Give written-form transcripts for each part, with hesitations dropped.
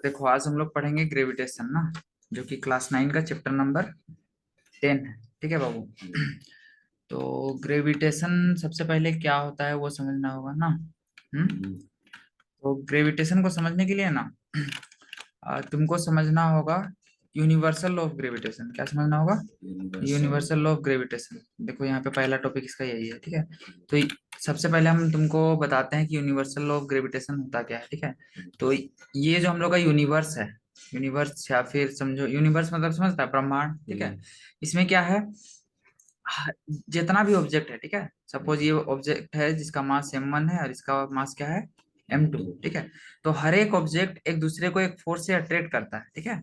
देखो आज हम लोग पढ़ेंगे ग्रेविटेशन ना, जो कि क्लास 9 का चैप्टर नंबर 10 है। ठीक है बाबू। तो ग्रेविटेशन सबसे पहले क्या होता है वो समझना होगा ना। तो ग्रेविटेशन को समझने के लिए ना तुमको समझना होगा यूनिवर्सल लॉ ऑफ ग्रेविटेशन। क्या समझना होगा? Universal law of gravitation. देखो यहाँ पे पहला टॉपिक इसका यही है। ठीक है, तो सबसे पहले हम तुमको बताते हैं कि यूनिवर्सल लॉ ऑफ ग्रेविटेशन होता क्या है। ठीक है, तो ये जो हम लोग का यूनिवर्स है, यूनिवर्स या फिर समझो यूनिवर्स मतलब समझता है ब्रह्मांड। ठीक है, इसमें क्या है, जितना भी ऑब्जेक्ट है, ठीक है, सपोज ये ऑब्जेक्ट है जिसका मास m1 है और इसका मास क्या है m2। ठीक है, तो हर एक ऑब्जेक्ट एक दूसरे को एक फोर्स से अट्रैक्ट करता है। ठीक है,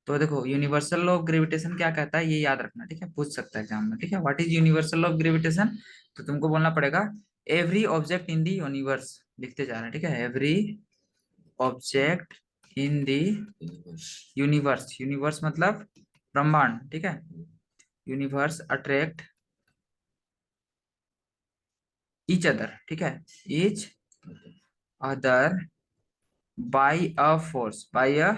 तो देखो यूनिवर्सल लॉ ऑफ ग्रेविटेशन क्या कहता है ये याद रखना। ठीक है, पूछ सकता है एग्जाम में। ठीक है, what is universal law of gravitation? तो तुमको बोलना पड़ेगा every object in the universe. लिखते जा रहे हैं। ठीक है, every object in the universe. Universe मतलब ब्रह्मांड। ठीक है, यूनिवर्स अट्रैक्ट ईच अदर। ठीक है, each other by a force, by a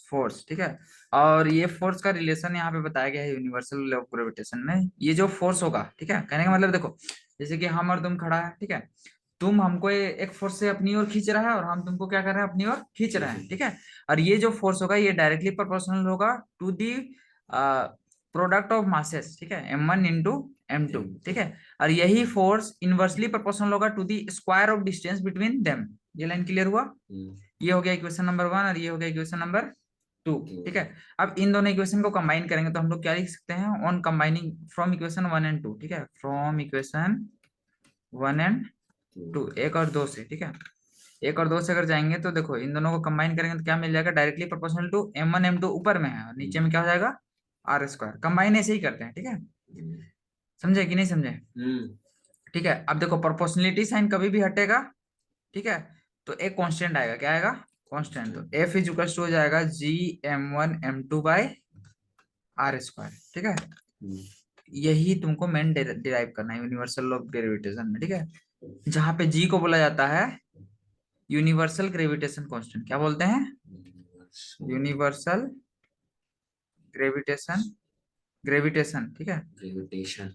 force. ठीक है, और ये फोर्स का रिलेशन यहाँ पे बताया गया है यूनिवर्सल लॉ ऑफ ग्रेविटेशन में। ये जो फोर्स होगा, ठीक है, कहने का मतलब देखो जैसे कि हम और तुम खड़ा है। ठीक है, तुम हमको एक फोर्स से अपनी ओर खींच रहा है और हम तुमको क्या कर रहे हैं, अपनी ओर खींच रहे हैं। ठीक है, और ये जो फोर्स होगा ये डायरेक्टली प्रोपोर्शनल होगा to the product of masses. ठीक है, m1 इंटू m2। ठीक है, और यही फोर्स इनवर्सली प्रोपोर्शनल होगा to the square of distance between them. ये लाइन क्लियर हुआ? ये हो गया इक्वेशन नंबर 1 और ये हो गया इक्वेशन नंबर 2। ठीक है, अब इन दोनों इक्वेशन को कंबाइन करेंगे तो हम लोग क्या लिख सकते हैं, on combining from equation 1 and 2। ठीक है, फ्रॉम इक्वेशन 1 एंड 2, एक और दो से। ठीक है, एक और दो से अगर जाएंगे तो देखो इन दोनों को कंबाइन करेंगे तो क्या मिल जाएगा, directly proportional to m1 m2 ऊपर में है और नीचे में क्या हो जाएगा r स्क्वायर। कंबाइन ऐसे ही करते हैं। ठीक है, समझे कि नहीं समझे? ठीक है, अब देखो प्रोपोर्शनलिटी साइन कभी भी हटेगा। ठीक है, तो एक कांस्टेंट आएगा। क्या आएगा? कांस्टेंट। तो f इज इक्वल टू हो जाएगा g m1 m2 bye r square. ठीक है, यही तुमको मेन डिराइव करना है यूनिवर्सल लॉ ऑफ ग्रेविटेशन में। ठीक है, जहां पे g को बोला जाता है यूनिवर्सल ग्रेविटेशन कांस्टेंट। क्या बोलते हैं? Universal gravitation, gravitation. ठीक है, ग्रेविटेशन,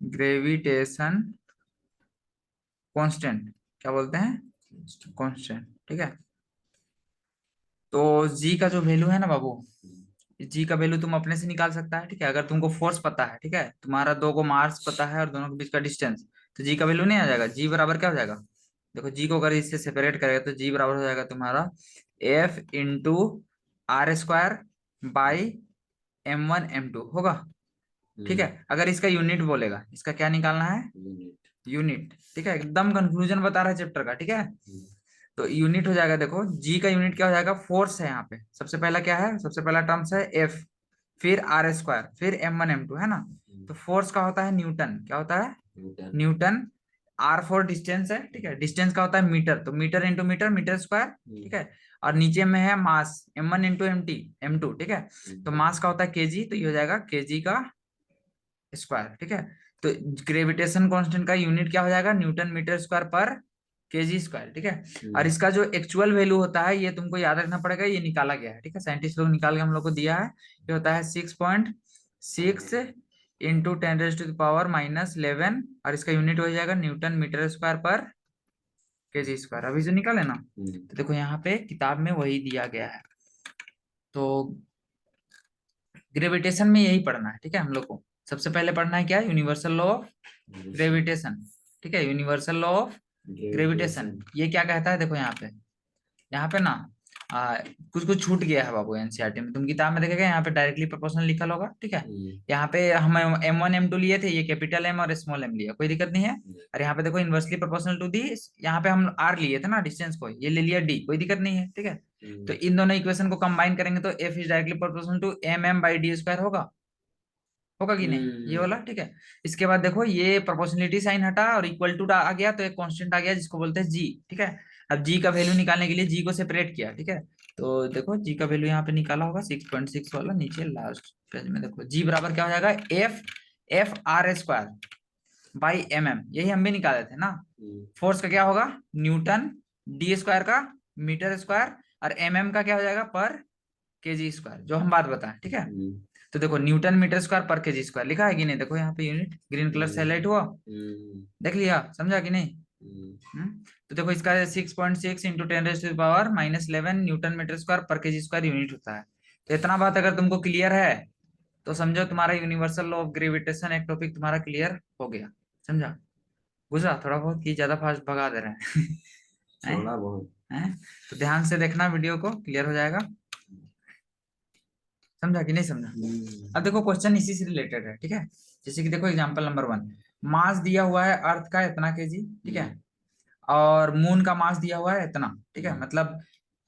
ग्रेविटेशन कांस्टेंट क्या बोलते हैं? कांस्टेंट। ठीक है, तो जी का जो वैल्यू है ना बाबू, जी का वैल्यू तुम अपने से निकाल सकता है। ठीक है, अगर तुमको फोर्स पता है, ठीक है, तुम्हारा दो को मास पता है और दोनों के बीच का डिस्टेंस, तो जी का वैल्यू नहीं आ जाएगा। जी बराबर क्या हो जाएगा, देखो जी को अगर इससे सेपरेट करेगा तो जी बराबर हो जाएगा तुम्हारा F into R square by m1 m2 होगा। ठीक है, अगर इसका यूनिट बोलेगा, इसका क्या निकालना है? यूनिट। ठीक है, एकदम कंक्लूजन बता रहा है चैप्टर का। ठीक है, तो यूनिट हो जाएगा, देखो जी का यूनिट क्या हो जाएगा, फोर्स है। यहाँ पे सबसे पहला क्या है, सबसे पहला टर्म्स है एफ, फिर आर स्क्वायर, फिर m1 m2 है ना। तो फोर्स का होता है न्यूटन। क्या होता है? न्यूटन। आर फोर डिस्टेंस है। ठीक है, डिस्टेंस का होता है मीटर, तो metre into metre, metre square. ठीक है, और नीचे में है मास m1 इंटू m2। ठीक है, तो मास का होता है केजी, तो ये हो जाएगा केजी का स्क्वायर। ठीक है, तो ग्रेविटेशन कांस्टेंट का यूनिट क्या हो जाएगा, न्यूटन मीटर स्क्वायर पर केजी स्क्वायर। ठीक है, और इसका जो एक्चुअल वैल्यू होता है ये तुमको याद रखना पड़ेगा, ये निकाला गया है। ठीक है, साइंटिस्ट लोग निकाल के हम लोग को दिया है। ये होता है 6.6 इंटू 10⁻⁻11 और इसका यूनिट हो जाएगा न्यूटन मीटर स्क्वायर पर केजी स्क्वायर। अभी जो निकाले ना, तो देखो यहाँ पे किताब में वही दिया गया है। तो ग्रेविटेशन में यही पढ़ना है। ठीक है, हम लोग को सबसे पहले पढ़ना है क्या, यूनिवर्सल लॉ ऑफ ग्रेविटेशन। ठीक है, यूनिवर्सल लॉ ऑफ ग्रेविटेशन ये क्या कहता है, देखो यहाँ पे ना कुछ कुछ छूट गया है बाबू एनसीईआरटी में। तुम किताब में देखेगा यहाँ पे डायरेक्टली प्रोपोर्शनल लिखा होगा। ठीक है, यहाँ पे हम m1 m2 लिए थे, ये कैपिटल M और स्मॉल m लिया, कोई दिक्कत नहीं है। और यहाँ पे देखो इनवर्सली प्रोपोर्शनल टू दी, यहाँ पे हम r लिए थे ना डिस्टेंस को, ये ले लिया d, कोई दिक्कत नहीं है। ठीक है, तो इन दोनों इक्वेशन को कंबाइन करेंगे तो f is directly proportional to mm by D square होगा। होगा कि नहीं ये वाला? ठीक है, इसके बाद देखो ये प्रोपोर्शनलिटी साइन हटा और इक्वल टू आ गया, तो एक कांस्टेंट आ गया जिसको बोलते हैं जी। ठीक है, अब जी का वैल्यू निकालने के लिए जी को सेपरेट किया। ठीक है, तो देखो जी का वैल्यू यहाँ पे निकाला होगा 6.6 वाला, नीचे लास्ट पेज में देखो जी बराबर क्या हो जाएगा, एफ आर स्क्वायर बाई यही हम भी निकाले थे ना। फोर्स का क्या होगा, न्यूटन डी स्क्वायर का मीटर स्क्वायर और का क्या हो जाएगा, पर केजी स्क्वायर, जो हम बात बताएं, ठीक है। तो देखो न्यूटन मीटर स्क्वायर पर केजी स्क्वायर लिखा है कि नहीं, देखो यहाँ पे यूनिट ग्रीन कलर से हाईलाइट हुआ, देख लिया, समझा कि नहीं। तो देखो इसका 6.6 इंटू 10⁻⁻11 न्यूटन मीटर स्क्वायर पर केजी स्क्वायर यूनिट होता है। तो इतना बात अगर तुमको क्लियर है तो समझो तुम्हारा यूनिवर्सल लॉ ऑफ ग्रेविटेशन एक टॉपिक तुम्हारा क्लियर हो गया, समझा। बुझा थोड़ा बहुत कि ज्यादा फास्ट भगा दे रहे हैं थोड़ा बहुत हैं? तो ध्यान से देखना वीडियो को, क्लियर हो जाएगा, समझा कि नहीं समझा। अब देखो क्वेश्चन इसी से रिलेटेड है, ठीक है। जैसे कि देखो एग्जांपल नंबर 1, मास दिया हुआ है अर्थ का इतना केजी, ठीक है, और मून का मास दिया हुआ है इतना, ठीक है। मतलब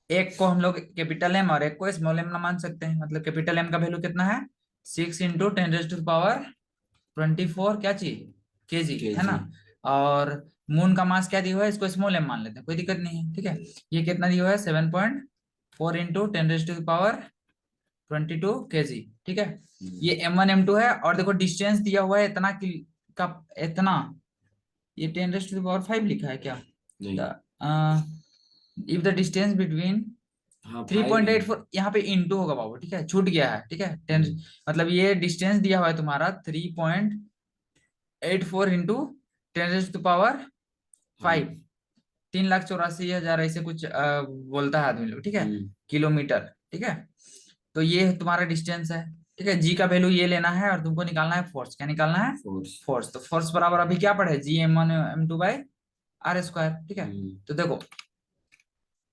एक को हम लोग कैपिटल एम और एक को स्मॉल एम ना मान सकते हैं। मतलब कैपिटल एम का वैल्यू कितना है, 6 × 10⁻24 क्या चाहिए, केजी, है ना। और मून का मास क्या दिया हुआ है, इसको स्मॉल एम मान लेते हैं, कोई दिक्कत नहीं है, ठीक है। ये कितना दिया हुआ है, 7.4 × 10⁻22 केजी, ठीक है। ये m1 m2 है, और देखो डिस्टेंस दिया हुआ है इतना का इतना, ये 10⁻5 लिखा है क्या, इफ द डिस्टेंस बिटवीन 3.84, यहाँ पे इंटू होगा बाबू, ठीक है, छूट गया है, ठीक है। 10 मतलब ये डिस्टेंस दिया हुआ है तुम्हारा 3.84 इंटू 10⁻5, 3,84,000 ऐसे कुछ बोलता है आदमी लोग, ठीक है, किलोमीटर, ठीक है। तो ये तुम्हारा डिस्टेंस है, ठीक है। जी का वैल्यू ये लेना है और तुमको निकालना है फोर्स, क्या निकालना है, फोर्स। तो फोर्स बराबर अभी क्या पढ़े, G m1 m2/r², ठीक है। तो देखो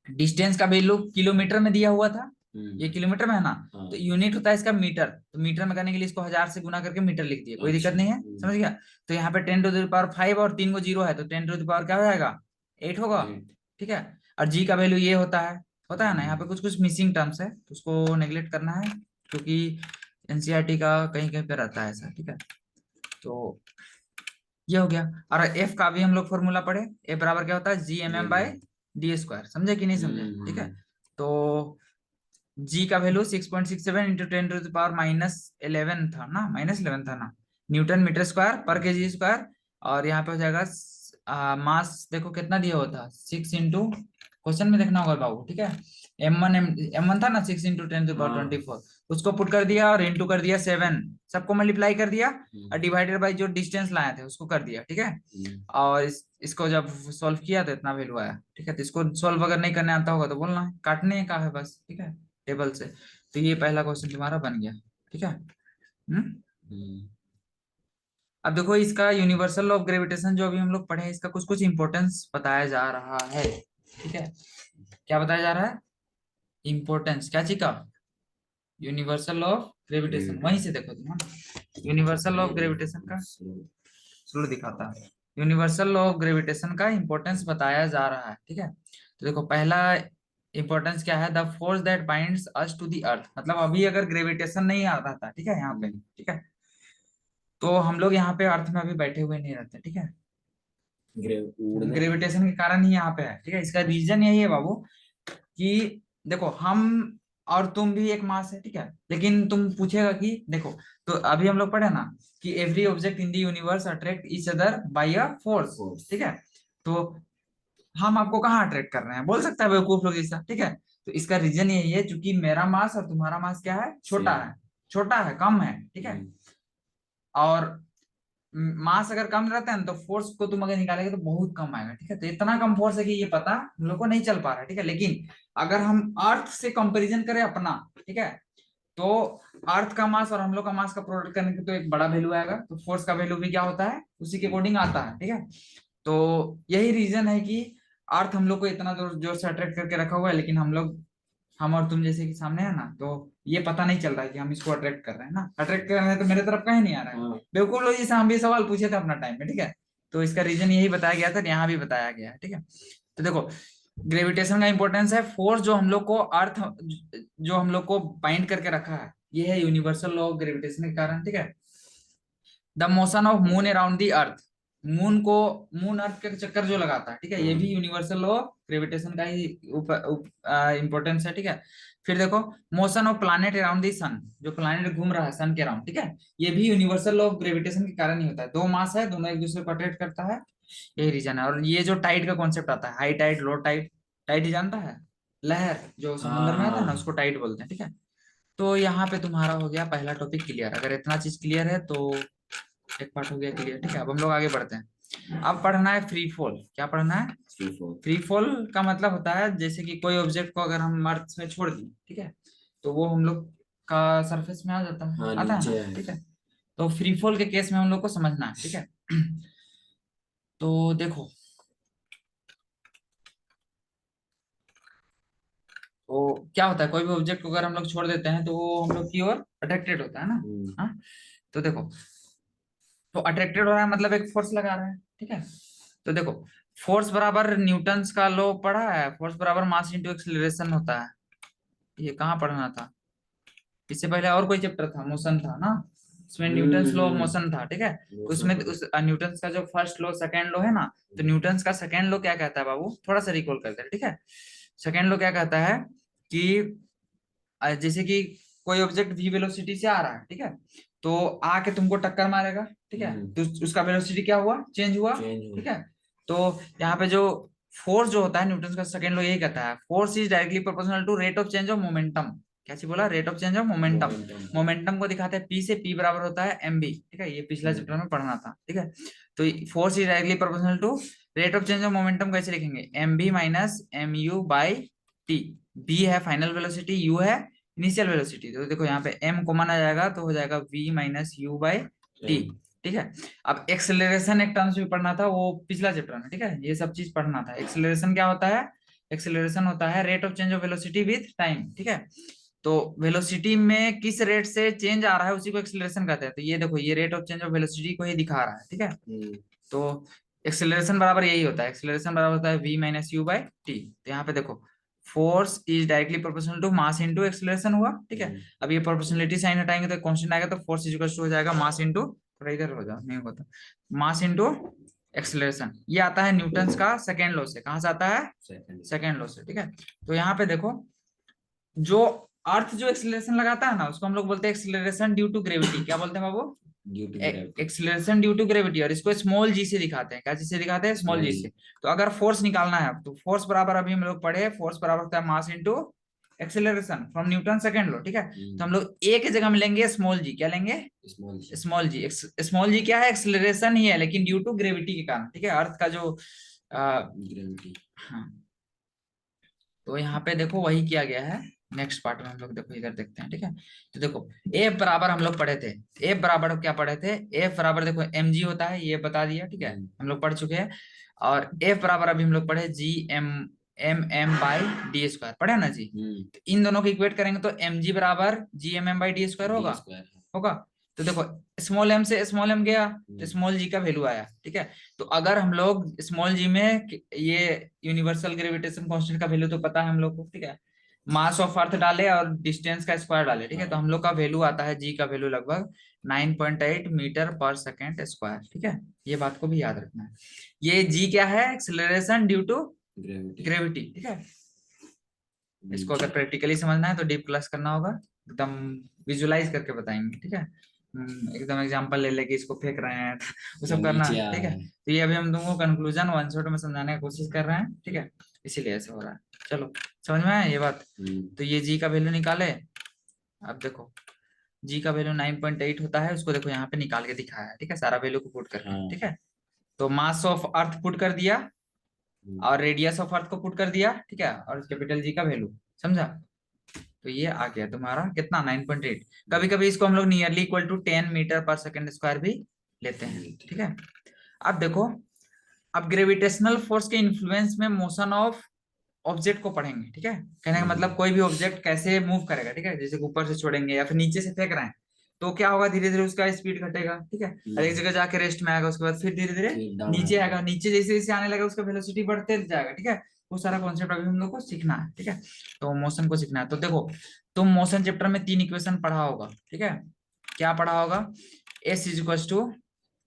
डिस्टेंस का वैल्यू किलोमीटर में दिया हुआ था, ये किलोमीटर में है ना, तो यूनिट होता है इसका मीटर। तो मीटर में करने के लिए इसको 1000 से गुना करके मीटर लिख दिया, कोई दिक्कत नहीं है, समझ गया। तो यहाँ पे 10⁻5 और 3 को जीरो है, तो 10⁻ क्या हो जाएगा, 8 होगा, ठीक है। और जी का वैल्यू ये होता है ना। यहाँ पे कुछ कुछ मिसिंग टर्म्स है तो उसको नेग्लेक्ट करना है, क्योंकि एनसीईआरटी का कहीं कहीं पे रहता है ऐसा, ठीक है। तो ये हो गया। और एफ का भी हम लोग फॉर्मूला पढ़े, एफ बराबर क्या होता है, Gmm/d², समझे कि नहीं समझे, ठीक है। तो जी का वैल्यू 6.67 इंटू 10⁻⁻11 था ना, -11 था ना, न्यूटन मीटर स्क्वायर पर केजी स्क्वायर। और यहाँ पे हो जाएगा मास, देखो कितना दिया हुआ था, 6 इंटू, क्वेश्चन में देखना होगा बाबू, ठीक है। m1 था ना, 6 × 10⁻24, उसको पुट कर दिया और इंटू कर दिया 7, सबको मल्टीप्लाई कर दिया और डिवाइडेड बाई जो डिस्टेंस लाए थे उसको कर दिया, ठीक है। और इसको जब सॉल्व किया तो इतना वैल्यू आया, ठीक है। तो इसको सॉल्व अगर नहीं करने आता होगा तो बोलना, काटने का है बस, ठीक है, टेबल से। तो ये पहला क्वेश्चन तुम्हारा बन गया, ठीक है। अब देखो इसका यूनिवर्सल लॉ ऑफ ग्रेविटेशन जो अभी हम लोग पढ़े हैं, इसका कुछ कुछ इंपॉर्टेंस बताया जा रहा है, ठीक है। क्या बताया जा रहा है, इंपॉर्टेंस क्या चीज का, यूनिवर्सल लॉ ऑफ ग्रेविटेशन, वहीं से देखो तुम, यूनिवर्सल लॉ ऑफ ग्रेविटेशन का स्लो दिखाता है, यूनिवर्सल लॉ ऑफ ग्रेविटेशन का इंपॉर्टेंस बताया जा रहा है, ठीक है। तो देखो पहला इंपॉर्टेंस क्या है, the force that binds us to the earth. मतलब अभी अगर ग्रेविटेशन नहीं आ रहा था, ठीक है, यहाँ पे, ठीक है, तो हम लोग यहाँ पे अर्थ में अभी बैठे हुए नहीं रहते, ठीक है। ग्रेविटेशन के कारण ही यहाँ पे है, ठीक है। इसका रीजन यही है बाबू कि देखो हम और तुम भी एक मास है, ठीक है। लेकिन तुम पूछेगा कि देखो, तो अभी हम लोग पढ़े ना कि every object in the universe attract each other by a force, ठीक है। तो हम आपको कहाँ अट्रैक्ट कर रहे हैं, बोल सकता है बेवकूफ लोग ऐसा, ठीक है। तो इसका रीजन यही है, क्योंकि मेरा मास और तुम्हारा मास क्या है, छोटा है, कम है, ठीक है। और मास अगर कम रहता है ना, तो फोर्स को तुम अगर निकालेगे तो बहुत कम आएगा, ठीक है। तो इतना कम फोर्स है कि ये पता हम लोग को नहीं चल पा रहा है, ठीक है। लेकिन अगर हम अर्थ से कंपैरिजन करें अपना, ठीक है, तो अर्थ का मास और हम लोग का मास का प्रोडक्ट करने के तो एक बड़ा वैल्यू आएगा, तो फोर्स का वैल्यू भी क्या होता है, उसी के अकॉर्डिंग आता है, ठीक है। तो यही रीजन है कि अर्थ हम लोग को इतना जोर जोर से अट्रैक्ट करके रखा हुआ है, लेकिन हम और तुम जैसे कि सामने है ना, तो ये पता नहीं चल रहा है कि हम इसको अट्रैक्ट कर रहे हैं ना, अट्रैक्ट कर रहे हैं तो मेरे तरफ कहीं नहीं आ रहा है। बेवकूफ लोग जैसे हम भी सवाल पूछे थे अपना टाइम में, ठीक है। तो इसका रीजन यही बताया गया था, यहाँ भी बताया गया है, ठीक है। तो देखो ग्रेविटेशन का इंपॉर्टेंस है, फोर्स जो हम लोग को अर्थ, जो हम लोग को बाइंड करके रखा है, ये है यूनिवर्सल लॉ ऑफ ग्रेविटेशन के कारण, ठीक है। The motion of moon around the earth, moon earth के चक्कर जो लगाता है, ठीक है, ये भी यूनिवर्सल लॉ ऑफ ग्रेविटेशन का ही इंपॉर्टेंस है, ठीक है। फिर देखो motion of planet around the sun, जो प्लैनेट घूम रहा है सन के अराउंड, ठीक है, ये भी यूनिवर्सल लॉ ऑफ ग्रेविटेशन के कारण ही होता है। दो मास है, दोनों एक दूसरे को अट्रैक्ट करता है, यही रीजन है। और ये जो टाइड का कॉन्सेप्ट आता है, high tide low tide, tide ही जानता है, लहर जो समुद्र में आता है ना, हाँ। उसको टाइड बोलते हैं, ठीक है। तो यहाँ पे तुम्हारा हो गया पहला टॉपिक क्लियर। अगर इतना चीज क्लियर है तो एक पार्ट हो गया क्लियर, ठीक है। अब हम लोग आगे बढ़ते हैं। अब पढ़ना है फ्री फॉल। क्या पढ़ना है? फ्री फॉल का मतलब होता है जैसे कि कोई ऑब्जेक्ट को अगर हम अर्थ में छोड़ दें, ठीक है, तो वो हम लोग का सरफेस में आ जाता है, हाँ, आता है नीचे ना, है। ठीक है। तो फ्री फॉल के केस में हम लोग को समझना है, ठीक है। तो देखो, तो क्या होता है, कोई भी ऑब्जेक्ट को अगर हम लोग छोड़ देते हैं तो वो हम लोग की ओर अट्रैक्टेड होता है ना। हाँ, तो देखो, तो अट्रैक्टेड हो रहा है मतलब एक फोर्स लगा रहा है, ठीक है। तो देखो, फोर्स बराबर न्यूटन्स का लॉ पढ़ा है, फोर्स बराबर मास इंटू एक्सीलरेशन होता है। ये कहाँ पढ़ना था? इससे पहले और कोई चैप्टर था, मोशन था ना, उसमें न्यूटन्स लॉ ऑफ मोशन था, ठीक है। तो उसमें उस न्यूटन्स का जो फर्स्ट लॉ सेकंड लॉ है ना, तो न्यूटन्स का सेकंड लॉ क्या कहता है बाबू, थोड़ा सा रिकॉल करते हैं, ठीक है। सेकंड लॉ क्या कहता है कि जैसे कि कोई ऑब्जेक्ट वी वेलोसिटी से आ रहा है, ठीक है, तो आके तुमको टक्कर मारेगा, ठीक है, तो उसका वेलोसिटी क्या हुआ, चेंज हुआ, ठीक है। तो यहाँ पे जो फोर्स जो होता है, न्यूटन का सेकंड लॉ यही कहता है, force is directly proportional to rate of change of momentum. क्या चीज बोला? Rate of change of momentum. Momentum को दिखाते हैं पी से, पी बराबर होता है एम बी, ठीक है, ये पिछला चैप्टर में पढ़ना था, ठीक है। तो force is directly proportional to rate of change of momentum कैसे लिखेंगे, M V minus M U by T. V है फाइनल वेलोसिटी, यू है इनिशियल वेलोसिटी। तो देखो यहाँ पे m कॉमन आ जाएगा तो हो जाएगा v minus U by T, ठीक है। अब एक्सेलरेशन एक टर्म्स भी पढ़ना था, वो पिछला चैप्टर में, ठीक है, ये सब चीज पढ़ना था। एक्सेलरेशन क्या होता है? एक्सेलरेशन होता है rate of change of velocity with time, ठीक है। तो वेलोसिटी में किस रेट से चेंज आ रहा है उसी को एक्सेलरेशन कहते हैं। तो ये देखो, ये rate of change of velocity को ही दिखा रहा है, ठीक है। तो एक्सेलरेशन बराबर यही होता है, एक्सेलरेशन बराबर होता है v minus U by T. तो यहाँ पे देखो, force is directly proportional to mass into acceleration हुआ, ठीक है। अब ये प्रोपोर्शनलिटी साइन हटाएंगे तो कांस्टेंट आएगा, तो फोर्स इज इक्वल टू हो जाएगा मास इनटू, थोड़ा इधर हो जाओ, नहीं होता, मास इनटू एक्सेलरेशन। ये आता है न्यूटन्स का सेकेंड लॉ से। कहां से आता है? सेकेंड लॉ से, ठीक है। तो यहाँ पे देखो, जो अर्थ जो एक्सेलरेशन लगाता है ना, उसको हम लोग बोलते हैं एक्सेलरेशन ड्यू टू ग्रेविटी। क्या बोलते हैं बाबू? Acceleration due to gravity. और इसको स्मॉल जी से दिखाते हैं। क्या चीज से दिखाते हैं? स्मॉल जी से। तो अगर फोर्स निकालना है, तो फोर्स बराबर अभी हम लोग पढ़े, फोर्स बराबर होता है मास into acceleration from Newton second law, ठीक है। तो हम लोग एक जगह में लेंगे स्मॉल जी। क्या लेंगे? स्मॉल जी। स्मॉल जी क्या है? एक्सेलरेशन ही है, लेकिन ड्यू टू ग्रेविटी के कारण, ठीक है, अर्थ का जो ग्रेविटी। हाँ, तो यहाँ पे देखो वही किया गया है। नेक्स्ट पार्ट में हम लोग देखो इधर देखते हैं, ठीक है। तो देखो, एफ बराबर हम लोग पढ़े थे, एफ बराबर क्या पढ़े थे, एफ बराबर देखो एम जी होता है, ये बता दिया, ठीक है, हम लोग पढ़ चुके हैं। और एफ बराबर अभी हम लोग पढ़े G M, M M by D square, पढ़े ना जी। तो इन दोनों को इक्वेट करेंगे तो एम जी बराबर G M M by D square होगा, होगा। तो देखो, स्मॉल एम से स्मॉल एम गया तो स्मॉल जी का वैल्यू आया, ठीक है। तो अगर हम लोग स्मॉल जी में ये यूनिवर्सल ग्रेविटेशन कांस्टेंट का वैल्यू तो पता है हम लोग को, ठीक है, मास ऑफ अर्थ डाले और डिस्टेंस का स्क्वायर डाले, ठीक है, तो हम लोग का वैल्यू आता है जी का वैल्यू लगभग 9.8 मीटर पर सेकेंड स्क्वायर, ठीक है। ये बात को भी याद रखना है। ये जी क्या है? एक्सेलरेशन ड्यू टू ग्रेविटी, ठीक है। इसको अगर प्रैक्टिकली समझना है तो डीप क्लास करना होगा, एकदम विजुलाइज करके बताएंगे, ठीक है। एकदम एग्जांपल ले लेके इसको फेंक रहे हैं वो सब करना, ठीक है। तो ये अभी हम तुमको कंक्लूजन वन शॉट में समझाने की कोशिश कर रहे हैं, ठीक है, इसीलिए ऐसा हो रहा है। चलो, समझ में आया ये बात? तो ये जी का वैल्यू निकाले। अब देखो, जी का वैल्यू 9.8 होता है, उसको देखो यहाँ पे निकाल के दिखाया है, ठीक है, सारा वैल्यू को पुट करके, ठीक है। तो मास ऑफ अर्थ पुट कर दिया और रेडियस ऑफ अर्थ को पुट कर दिया, ठीक है, और कैपिटल जी का वैल्यू, समझा? तो ये आ गया तुम्हारा कितना, 9.8। कभी कभी इसको हम लोग नियरली इक्वल टू 10 मीटर पर सेकेंड स्क्वायर भी लेते हैं, ठीक है। अब देखो, अब ग्रेविटेशनल फोर्स के इन्फ्लुएंस में मोशन ऑफ ऑब्जेक्ट को पढ़ेंगे, ठीक है। कहने का मतलब कोई भी ऑब्जेक्ट कैसे मूव करेगा, ठीक है, जैसे ऊपर से छोड़ेंगे या फिर नीचे से फेंक रहे हैं, तो क्या होगा, धीरे धीरे उसका स्पीड घटेगा, ठीक है, और एक जगह जाके रेस्ट में आएगा, उसके बाद फिर धीरे धीरे नीचे आएगा, नीचे जैसे जैसे आने लगा उसका वेलोसिटी बढ़ते जाएगा, ठीक है। वो सारा कॉन्सेप्ट अभी हम लोग को सीखना है, ठीक है। तो मोशन को सीखना है। तो देखो, तुम मोशन चैप्टर में 3 इक्वेशन पढ़ा होगा, ठीक है। क्या पढ़ा होगा? एस इज इक्वल टू,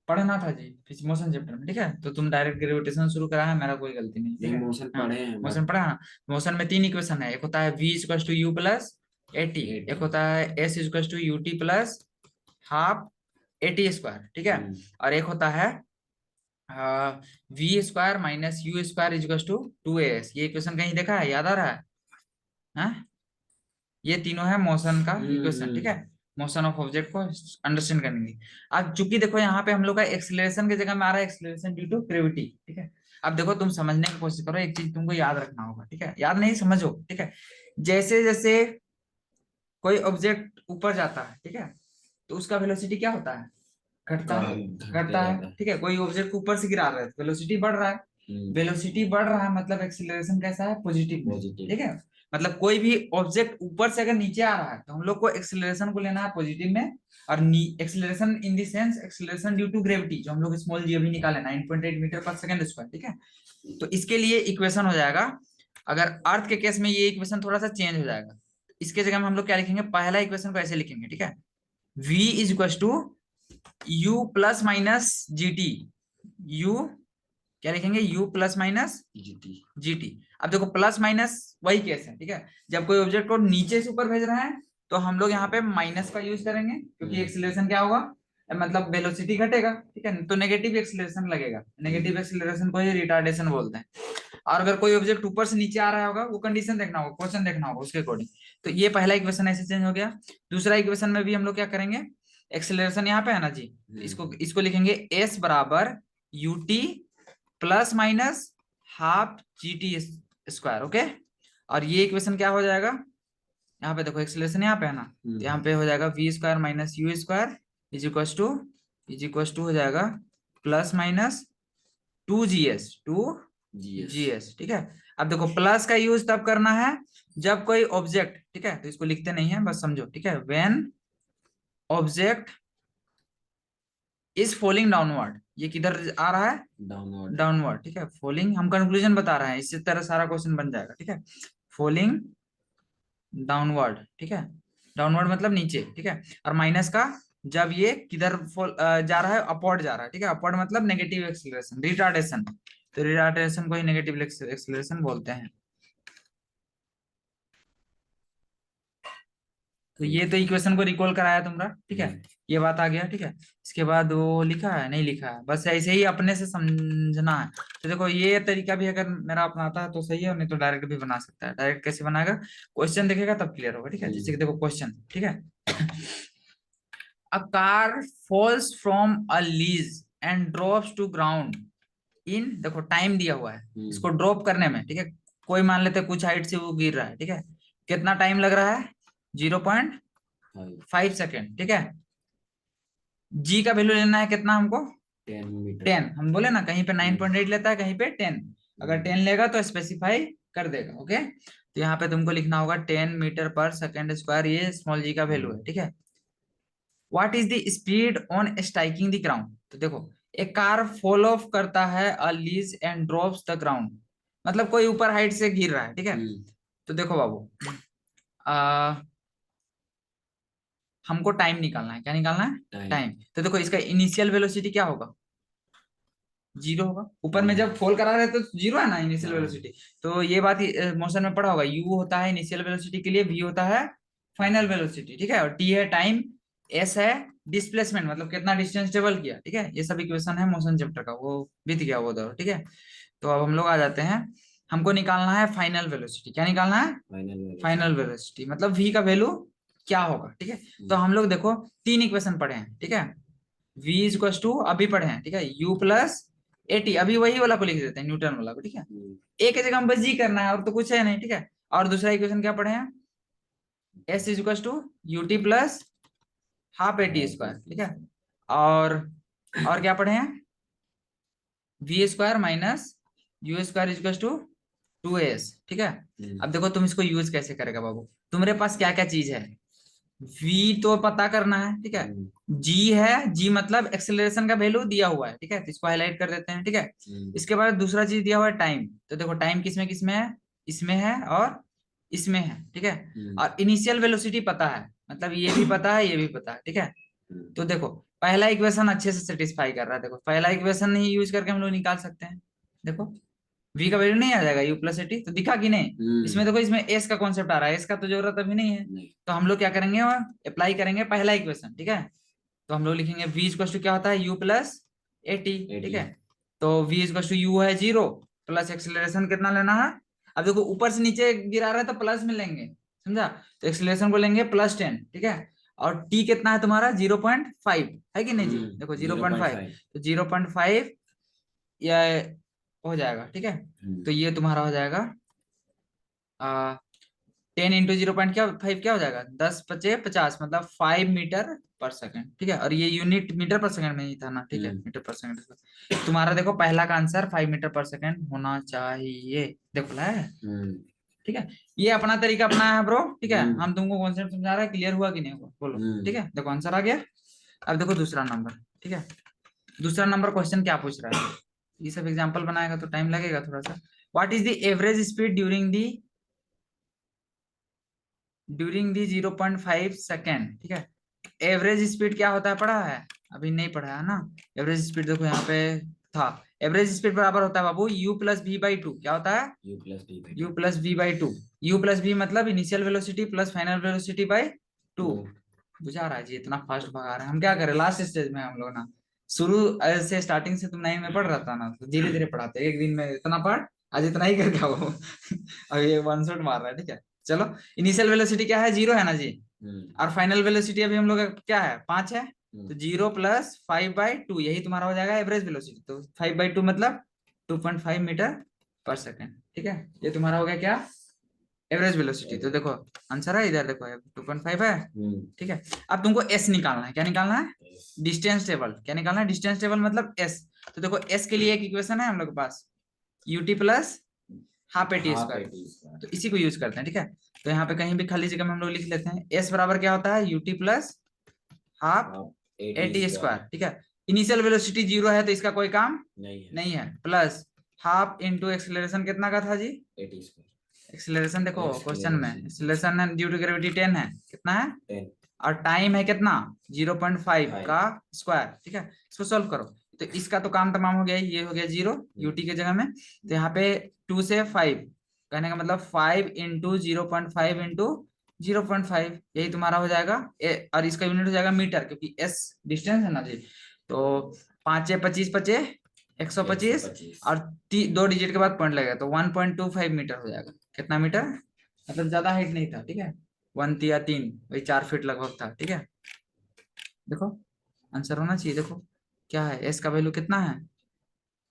पढ़ना था जी मोशन चैप्टर में, ठीक है। तो तुम डायरेक्ट ग्रेविटेशन शुरू करा है, मेरा कोई गलती नहीं, ठीक है। मोशन पढ़े हैं, मोशन पढ़ा है ना। मोशन में 3 इक्वेशन है, एक होता है v equal to U plus AT, एक होता है s equal to U T plus half AT square, ठीक है, और एक होता है V square minus U square is two 2as। ये इक्वेशन कहीं देखा है, याद आ रहा है? हाँ, ये तीनों है मोशन का इक्वेशन, ठीक है, मोशन ऑफ ऑब्जेक्ट को अंडरस्टैंड करने के लिए। अब चूंकि देखो यहाँ पे हम लोग का एक्सेलरेशन की जगह में आ रहा है एक्सेलरेशन ड्यू टू ग्रेविटी, ठीक है। अब देखो तुम समझने की कोशिश करो, एक चीज तुमको याद रखना होगा, ठीक है, याद नहीं समझो, ठीक है। जैसे जैसे कोई ऑब्जेक्ट ऊपर जाता है, ठीक है, तो उसका वेलोसिटी क्या होता है, घटता है, घटता है, ठीक है। कोई ऑब्जेक्ट को ऊपर से गिरा रहा है तो वेलोसिटी बढ़ रहा है, वेलोसिटी बढ़ रहा है मतलब एक्सीलरेशन कैसा है, पॉजिटिव, ठीक है। मतलब कोई भी ऑब्जेक्ट ऊपर से अगर नीचे आ रहा है तो हम लोग को एक्सीलरेशन को लेना है पॉजिटिव में, और acceleration in the sense acceleration due to gravity, जो हम लोग स्मॉल जी अभी निकाले 9.8 मीटर पर सेकंड स्क्वायर, ठीक है। तो इसके लिए इक्वेशन हो जाएगा, अगर अर्थ के केस में ये इक्वेशन थोड़ा सा चेंज हो जाएगा, इसके जगह में हम लोग क्या लिखेंगे, पहला इक्वेशन को ऐसे लिखेंगे, ठीक है, v is equal to u plus minus G T, u क्या लिखेंगे, u plus minus G T. अब देखो प्लस माइनस वही केस है, ठीक है, जब कोई ऑब्जेक्ट को नीचे से ऊपर भेज रहा है तो हम लोग यहाँ पे माइनस का यूज करेंगे, क्योंकि एक्सीलरेशन क्या होगा, मतलब वेलोसिटी घटेगा, ठीक है, तो नेगेटिव एक्सीलरेशन लगेगा, नेगेटिव एक्सीलरेशन को ही रिटार्डेशन बोलते हैं। और अगर कोई ऑब्जेक्ट ऊपर से नीचे आ रहा होगा, वो कंडीशन देखना होगा, क्वेश्चन देखना होगा उसके अकॉर्डिंग। तो ये पहला इक्वेशन ऐसे चेंज हो गया। दूसरा इक्वेशन में भी हम लोग क्या करेंगे, एक्सेलरेशन यहाँ पे है ना जी, इसको इसको लिखेंगे एस बराबर you T plus minus half G T square, okay. और ये इक्वेशन क्या हो जाएगा, यहाँ पे देखो एक्सेलरेशन यहाँ पे है ना, तो यहाँ पे हो जाएगा V square minus U square is equal to हो जाएगा plus minus two G S, ठीक है। अब देखो प्लस का यूज तब करना है जब कोई ऑब्जेक्ट, ठीक है, तो इसको लिखते नहीं है, बस समझो, ठीक है, when object is falling downward, ये किधर आ रहा है, डाउनवर्ड, ठीक है, फॉलिंग, हम कंक्लूजन बता रहे हैं, इसी तरह सारा क्वेश्चन बन जाएगा, ठीक है, फॉलिंग डाउनवर्ड, ठीक है, डाउनवर्ड मतलब नीचे, ठीक है। और माइनस का जब ये किधर जा रहा है, अपवर्ड जा रहा है, ठीक है, अपवर्ड मतलब नेगेटिव एक्सीलरेशन, रिटार्डेशन, तो रिटार्डेशन को ही नेगेटिव एक्सीलरेशन बोलते हैं। तो ये तो इक्वेशन को रिकॉल कराया तुमरा, ठीक है, ये बात आ गया, ठीक है। इसके बाद वो लिखा है नहीं लिखा है, बस ऐसे ही अपने से समझना है। तो देखो ये तरीका भी अगर मेरा अपनाता है तो सही है, नहीं तो डायरेक्ट भी बना सकता है। डायरेक्ट कैसे बनाएगा, क्वेश्चन देखेगा तब क्लियर होगा, ठीक है। जैसे कि देखो क्वेश्चन, ठीक है, a car falls from a ledge and drops to ground in, देखो टाइम दिया हुआ है इसको ड्रॉप करने में, ठीक है, कोई मान लेते कुछ हाइट से वो गिर रहा है, ठीक है, कितना टाइम लग रहा है, 0.5 सेकेंड, ठीक है। जी का वैल्यू लेना है कितना हमको, 10, हम बोले ना कहीं पे 9.8 लेता है, कहीं पे 10, अगर 10 लेगा तो स्पेसिफाई कर देगा, ओके। तो यहाँ पे तुमको लिखना होगा 10 मीटर पर सेकेंड स्क्वायर, ये स्मॉल जी का वैल्यू है, ठीक है। What is the speed on striking the ground, तो देखो एक कार फॉल ऑफ करता है अ ledge and drops the ground, मतलब कोई ऊपर हाइट से गिर रहा है, ठीक है। तो देखो बाबू, आ, हमको टाइम निकालना है, क्या निकालना है, टाइम। तो देखो इसका इनिशियल वेलोसिटी क्या होगा, 0 होगा, ऊपर में जब फॉल करा रहे हैं तो 0 है ना इनिशियल वेलोसिटी। तो ये बात मोशन में पढ़ा होगा, u होता है इनिशियल वेलोसिटी के लिए, v होता है फाइनल वेलोसिटी, ठीक है, और t है टाइम, s है डिस्प्लेसमेंट मतलब कितना डिस्टेंस ट्रेवल किया, ठीक है। ये सब इक्वेशन है मोशन चैप्टर का, वो बीत गया वो दौर, ठीक है। तो अब हम लोग आ जाते हैं, हमको निकालना है फाइनल वेलोसिटी, क्या निकालना है, फाइनल वेलोसिटी मतलब v का वैल्यू क्या होगा, ठीक है। तो हम लोग देखो 3 इक्वेशन पढ़े हैं, ठीक है, v इज इक्वल टू अभी पढ़े हैं, ठीक है, u प्लस एटी, अभी वही वाला को लिख देते हैं, न्यूटन वाला को, ठीक है। एक की जगह हम बस जी करना है और तो कुछ है नहीं, ठीक है। और दूसरा इक्वेशन क्या पढ़े हैं, s is equal to U T plus half AT square, ठीक है। और क्या पढ़े हैं, V square minus U square is equal to 2s, ठीक है। अब देखो तुम इसको यूज कैसे करेगा बाबू, तुम्हारे पास क्या क्या चीज है, v तो पता करना है, ठीक है, g है, g मतलब एक्सेलरेशन का वैल्यू दिया हुआ है, ठीक है, तो इसको हाईलाइट कर देते हैं, ठीक है। इसके बाद दूसरा चीज दिया हुआ है टाइम, तो देखो टाइम किसमें किसमें है, इसमें है और इसमें है, ठीक है। और इनिशियल वेलोसिटी पता है, मतलब ये भी पता है, ये भी पता है, ठीक है। तो देखो पहला इक्वेशन अच्छे से सेटिस्फाई कर रहा है, देखो पहला इक्वेशन ही यूज करके हम लोग निकाल सकते हैं, देखो v का वैल्यू नहीं आ जाएगा, u प्लस एटी, तो दिखा कि नहीं, इसमें देखो इसमें s का कॉन्सेप्ट आ रहा है, s का तो जरूरत अभी नहीं है, तो हम लोग क्या करेंगे, अप्लाई करेंगे पहला इक्वेशन, ठीक है। तो हम लोग लिखेंगे v इक्वल टू क्या होता है, u प्लस एटी, ठीक है। तो v इक्वल टू u है 0 प्लस एक्सेलरेशन कितना लेना है, अब देखो ऊपर से नीचे गिरा रहा है तो प्लस में लेंगे, समझा? तो एक्सेलरेशन को लेंगे +10, ठीक है। और टी कितना है तुम्हारा 0.5 है कि नहीं जी? देखो 0.5, तो 0.5 यह हो जाएगा, ठीक है। तो ये तुम्हारा हो जाएगा 10 इंटू 0.5 क्या हो जाएगा, 10×5 = 50, मतलब 5 मीटर/सेकंड, ठीक है। और ये यूनिट मीटर पर सेकंड में ही था ना, ठीक है, मीटर पर सेकंड। तुम्हारा देखो पहला का आंसर 5 मीटर/सेकंड होना चाहिए, देखो ला है, ठीक है। ये अपना तरीका अपना है ब्रो, ठीक है। हम तुमको कॉन्सेप्ट समझा रहे हैं, क्लियर हुआ कि नहीं हुआ बोलो, ठीक है। देखो आंसर आ गया। अब देखो दूसरा नंबर, ठीक है। दूसरा नंबर क्वेश्चन क्या पूछ रहा है, ये सब एग्जांपल बनाएगा तो टाइम लगेगा थोड़ा सा। What is the average speed during the 0.5 second, ठीक है। एवरेज स्पीड क्या होता है पढ़ा है? अभी नहीं पढ़ा है ना। एवरेज स्पीड देखो यहाँ पे था, एवरेज स्पीड बराबर होता है बाबू u+v/2। क्या होता है? u+v/2। u+v मतलब initial velocity plus final velocity by 2। बुझा रहा है जी? इतना फास्ट भगा रहे हैं हम, क्या करें, लास्ट स्टेज में हम लोग ना। शुरू से स्टार्टिंग से तुम 9 में पढ़ रहा था ना, तो धीरे धीरे पढ़ाते, एक दिन में इतना पढ़, आज इतना ही करके आओ। अब ये वन शॉट मार रहा है, ठीक है। चलो, इनिशियल वेलोसिटी क्या है, 0 है ना जी। और फाइनल वेलोसिटी अभी हम लोग क्या है, 5 है। तो 0 + 5/2 यही तुम्हारा हो जाएगा एवरेज वेलोसिटी। तो 5/2 मतलब 2.5 मीटर/सेकंड, ठीक है। ये तुम्हारा हो गया क्या, एवरेज वेलोसिटी। तो देखो आंसर है इधर, देखो 2.5 है, ठीक है। अब तुमको एस निकालना है, क्या निकालना है, डिस्टेंस टेबल। क्या निकालना है, डिस्टेंस टेबल मतलब एस। तो देखो एस के लिए एक इक्वेशन है हम लोग के पास, ut + ½ AT²। तो इसी को यूज करते हैं, ठीक है। तो यहाँ पे कहीं भी खाली जगह में हम लोग लिख लेते हैं, एस बराबर क्या होता है, ut + ½ AT², ठीक है। इनिशियल वेलोसिटी 0 है तो इसका कोई काम नहीं है। प्लस हाफ इंटू एक्सेलरेशन कितना का था जी, AT²। एक्सेलरेशन देखो क्वेश्चन में, एक्सेलरेशन है ड्यू टू ग्रेविटी 10 है, कितना है, 10। और टाइम है कितना, 0.5 का स्क्वायर, ठीक है। इसको सॉल्व करो, तो इसका तो काम तमाम हो गया, ये हो गया 0 ut के जगह में। तो यहाँ पे 2 से 5, कहने का मतलब 5 इंटू 0.5 इंटू 0.5, यही तुम्हारा हो जाएगा और इसका यूनिट हो जाएगा मीटर, क्योंकि एस डिस्टेंस है ना जी। तो 5 से 25 बचे 125, और 2 डिजिट के बाद पॉइंट लगेगा, तो 1.25 मीटर हो जाएगा। कितना मीटर, मतलब ज्यादा हाइट नहीं था, ठीक है। 1 या 3, वही 4 फीट लगभग था, ठीक है। देखो आंसर होना चाहिए, देखो क्या है, एस का वैल्यू कितना है,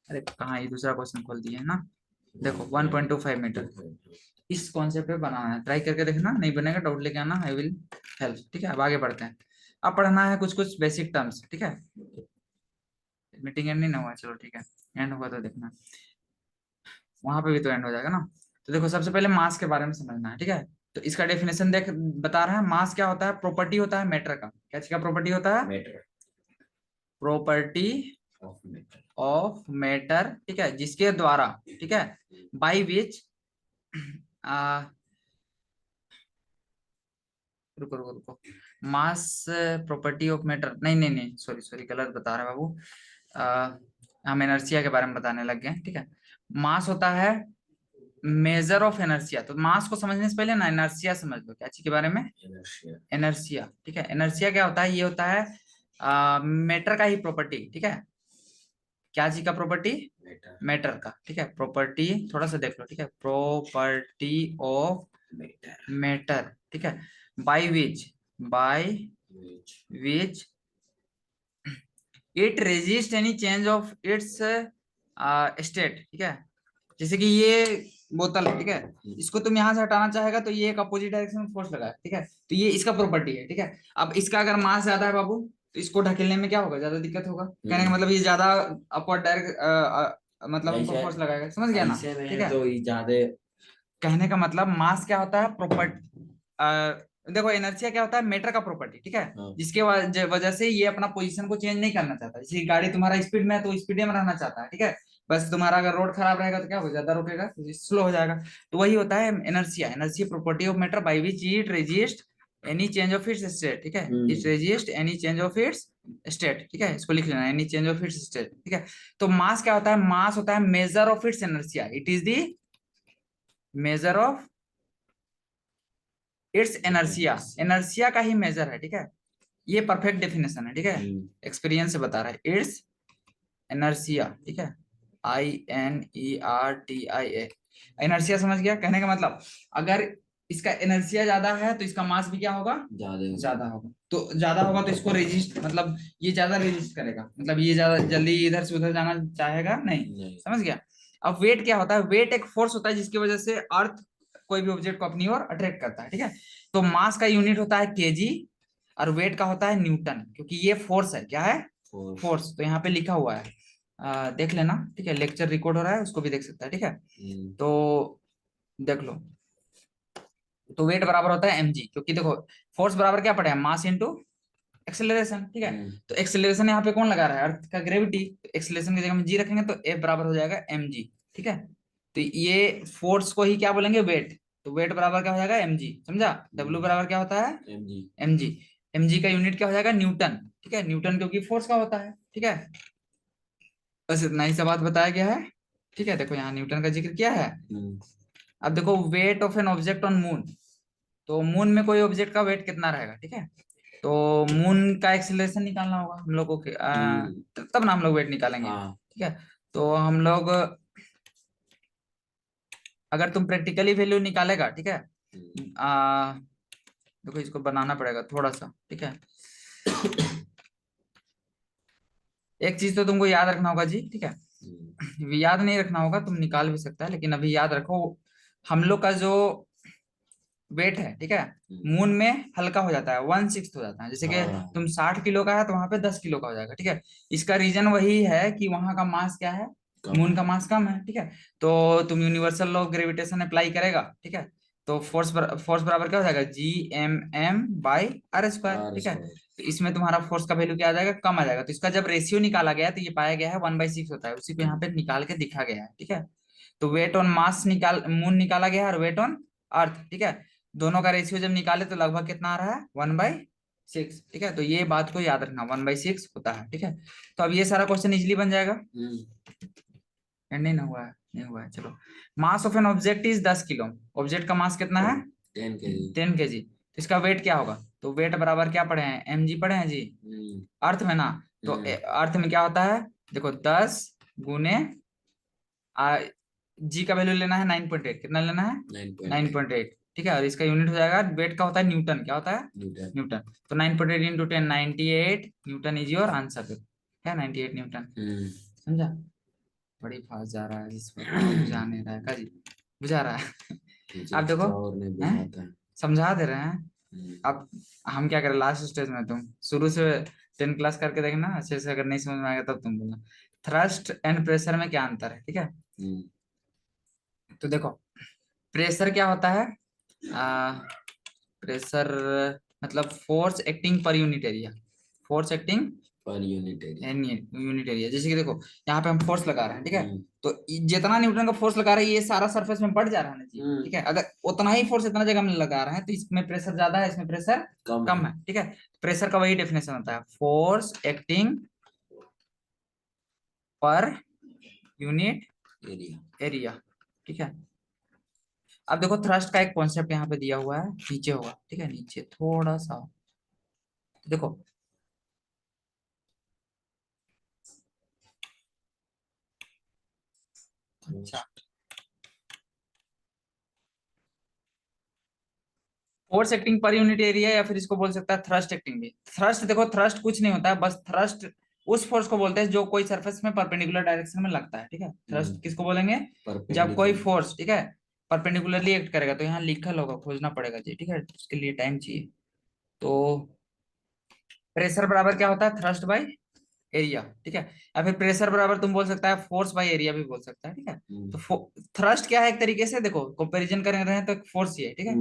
अरे कहाँ, ये दूसरा क्वेश्चन खोल दिए है ना। देखो 1.25 मीटर। इस कॉन्सेप्ट पे बनाना है, ट्राई करके देखना, नहीं बनेगा डाउट लेके आना, आई विल हेल्प, ठीक है। अब आगे बढ़ते हैं। अब पढ़ना है कुछ कुछ बेसिक टर्म्स, ठीक है। मीटिंग एंड नहीं ना हुआ, चलो ठीक है, एंड हुआ तो देखना, वहां पे भी तो एंड हो जाएगा ना। तो देखो सबसे पहले मास के बारे में समझना है, ठीक है। तो इसका डेफिनेशन देख बता रहा है, मास क्या होता है, प्रॉपर्टी होता है मैटर का। क्या चीज का प्रॉपर्टी होता है, मैटर, प्रॉपर्टी ऑफ मैटर, ठीक है, जिसके द्वारा, ठीक है, बाई विच, रुको रुको रुको, मास प्रॉपर्टी ऑफ मैटर, नहीं नहीं नहीं, सॉरी सॉरी, गलत बता रहे बाबू। हम इनर्शिया के बारे में बताने लग गए, ठीक है। मास होता है मेजर ऑफ इनर्शिया। तो मास को समझने से पहले ना इनर्शिया समझ लो, क्या चीज के बारे में, इनर्शिया, ठीक है। इनर्शिया क्या होता है, ये होता है मैटर का ही प्रॉपर्टी, ठीक है। क्या चीज का प्रॉपर्टी, मैटर का, ठीक है। प्रॉपर्टी थोड़ा सा देख लो, ठीक है, प्रॉपर्टी ऑफ मैटर, ठीक है। By which it resist any change of its state, ठीक है। जैसे कि ये बोतल है, ठीक है, इसको तुम यहाँ से हटाना चाहेगा तो ये एक अपोजिट डायरेक्शन में फोर्स लगा है, ठीक है। तो ये इसका प्रॉपर्टी है, ठीक है। अब इसका अगर मास ज्यादा है बाबू, तो इसको ढकेलने में क्या होगा, ज्यादा दिक्कत होगा। कहने का मतलब ये ज्यादा अपवर्ड डायरेक्ट मतलब हमको फोर्स लगाएगा, समझ गया ना, ठीक है। तो ज्यादा, कहने का मतलब मास क्या होता है, प्रॉपर्टी, देखो इनर्शिया क्या होता है, मैटर का प्रॉपर्टी, ठीक है। जिसके वजह से ये अपना पोजीशन को चेंज नहीं करना चाहता। जैसे गाड़ी तुम्हारा स्पीड में है तो स्पीड में रहना चाहता है, ठीक है। बस तुम्हारा अगर रोड खराब रहेगा तो क्या हो, ज्यादा रुकेगा, स्लो हो जाएगा। तो वही होता है inertia. Inertia property of matter by which it resist any change of its state, ठीक है। It resist any change of its state, ठीक है। इसको लिख लेना, any change of its state, ठीक है। तो मास क्या होता है, मास होता है measure of its inertia, it is the measure of its inertia, inertia का ही मेजर है, ठीक है। ये परफेक्ट डेफिनेशन है, ठीक है, एक्सपीरियंस से बता रहा है, इट्स एनर्सिया, ठीक है, INERTIA। इनर्शिया समझ गया? कहने का मतलब अगर इसका इनर्शिया ज्यादा है तो इसका मास भी क्या होगा? ज्यादा होगा। तो ज्यादा होगा तो इसको रेजिस्ट, मतलब ये ज्यादा रेजिस्ट करेगा, मतलब ये ज्यादा जल्दी इधर से उधर जाना चाहेगा नहीं। समझ गया? अब वेट क्या होता है? वेट एक फोर्स होता है जिसकी वजह से अर्थ कोई भी ऑब्जेक्ट को अपनी ओर अट्रैक्ट करता है, ठीक है। तो मास का यूनिट होता है केजी और वेट का होता है न्यूटन, क्योंकि ये फोर्स है। क्या है? फोर्स। तो यहाँ पे लिखा हुआ है, देख लेना, ठीक है। लेक्चर रिकॉर्ड हो रहा है, उसको भी देख सकता है, ठीक है। तो देख लो। तो वेट बराबर होता है mg, क्योंकि देखो फोर्स बराबर क्या पड़े हैं? मास इंटू एक्सेलरेशन, ठीक है। तो एक्सेलरेशन यहाँ पे कौन लगा रहा है? अर्थ का ग्रेविटी। तो एक्सेलरेशन की जगह में जी रखेंगे तो F बराबर हो जाएगा mg, ठीक है। तो ये फोर्स को ही क्या बोलेंगे? वेट। तो वेट बराबर क्या हो जाएगा? mg। समझा? W बराबर क्या होता है? mg। mg का यूनिट क्या हो जाएगा? न्यूटन, ठीक है। न्यूटन क्योंकि फोर्स का होता है, ठीक है। बस इतना ही सा बात बताया गया है, ठीक है। देखो यहाँ न्यूटन का जिक्र किया है। अब देखो weight of an object on moon. तो मून में कोई ऑब्जेक्ट का वेट कितना रहेगा, ठीक है। तो मून का एक्सीलरेशन निकालना होगा हम लोगों के, तब ना हम लोग वेट निकालेंगे, ठीक है। तो हम लोग, अगर तुम प्रैक्टिकली वैल्यू निकालेगा, ठीक है। देखो इसको बनाना पड़ेगा थोड़ा सा, ठीक है। एक चीज तो तुमको याद रखना होगा जी, ठीक है। याद नहीं रखना होगा, तुम निकाल भी सकता है, लेकिन अभी याद रखो। हम लोग का जो वेट है, ठीक है, मून में हल्का हो जाता है, 1/6 हो जाता है। जैसे कि तुम 60 किलो का है तो वहां पे 10 किलो का हो जाएगा, ठीक है। इसका रीजन वही है कि वहां का मास क्या है? मून का मास कम है, ठीक है। तो तुम universal law of gravitation apply करेगा, ठीक है। तो फोर्स बराबर क्या हो जाएगा? Gmm/r², ठीक है। तो इसमें तुम्हारा फोर्स का वैल्यू क्या आ जाएगा? कम आ जाएगा। तो इसका जब रेशियो निकाला गया तो ये पाया गया है 1/6 होता है, उसी को यहाँ पे निकाल के दिखा गया है, ठीक है। तो वेट ऑन मास मून निकाला गया है और वेट ऑन अर्थ, ठीक है। दोनों का रेशियो जब निकाले तो लगभग कितना आ रहा है? 1/6, ठीक है। तो ये बात को याद रखना, 1/6 होता है, ठीक है। तो अब ये सारा क्वेश्चन इजिली बन जाएगा। नहीं ना हुआ है? नहीं हुआ है, चलो। Mass of an object is 10 kilo. Object का मास कितना है? 10 kg। तो इसका वेट क्या होगा? तो वेट बराबर क्या पढ़े हैं? mg पढ़े हैं जी, अर्थ में ना। तो अर्थ में क्या होता है? देखो 10 गुने जी का वैल्यू लेना है 9.8। कितना लेना है? 9.8, ठीक है। और इसका यूनिट हो जाएगा, वेट का होता है न्यूटन। क्या होता है? न्यूटन। तो 9.8 into 10, 98 Newton is your answer है, 98 न्यूटन। समझा? बड़ी फास्ट जा रहा है इस पर, बुझा नहीं रहा है का जी? बुझा रहा है? आप देखो, समझा दे रहे हैं। अब हम क्या करें? लास्ट स्टेज में तुम शुरू से 10 क्लास करके देखना अच्छे से, अगर नहीं समझ में आएगा तब तुम बोलना। थ्रस्ट एंड प्रेशर में क्या अंतर है, ठीक है। तो देखो प्रेशर क्या होता है? प्रेशर मतलब force acting per unit area. Force acting per unit area. जैसे कि देखो यहाँ पे हम फोर्स लगा रहे हैं, ठीक है। तो जितना न्यूटन का फोर्स लगा रहे हैं ये सारा सरफेस में बढ़ जा रहा है ना जी, ठीक है। अगर उतना ही फोर्स इतना जगह में लगा रहे हैं तो इसमें प्रेशर ज्यादा है, इसमें प्रेशर कम है, ठीक है। प्रेशर का वही डेफिनेशन होता है, force acting per unit area, ठीक है। अब देखो थ्रस्ट का एक कॉन्सेप्ट यहाँ पे दिया हुआ है, नीचे होगा, ठीक है, नीचे थोड़ा सा देखो। अच्छा, force acting per unit area, या फिर इसको बोल सकता है थ्रस्ट एक्टिंग भी। थ्रस्ट देखो, थ्रस्ट कुछ नहीं होता है, बस थ्रस्ट उस फोर्स को बोलते हैं जो कोई सरफेस में परपेंडिकुलर डायरेक्शन में लगता है, ठीक है। थ्रस्ट किसको बोलेंगे? जब कोई फोर्स, ठीक है, परपेंडिकुलरली एक्ट करेगा। तो यहाँ लिखल होगा, खोजना पड़ेगा जी, ठीक है, उसके लिए टाइम चाहिए। तो प्रेशर बराबर क्या होता है? थ्रस्ट बाई एरिया, ठीक है। या फिर प्रेशर बराबर तुम बोल सकता है फोर्स बाई एरिया भी बोल सकता है, ठीक है। तो थ्रस्ट क्या है? एक तरीके से देखो कंपैरिजन कर रहे हैं तो फोर्स ही है, ठीक है।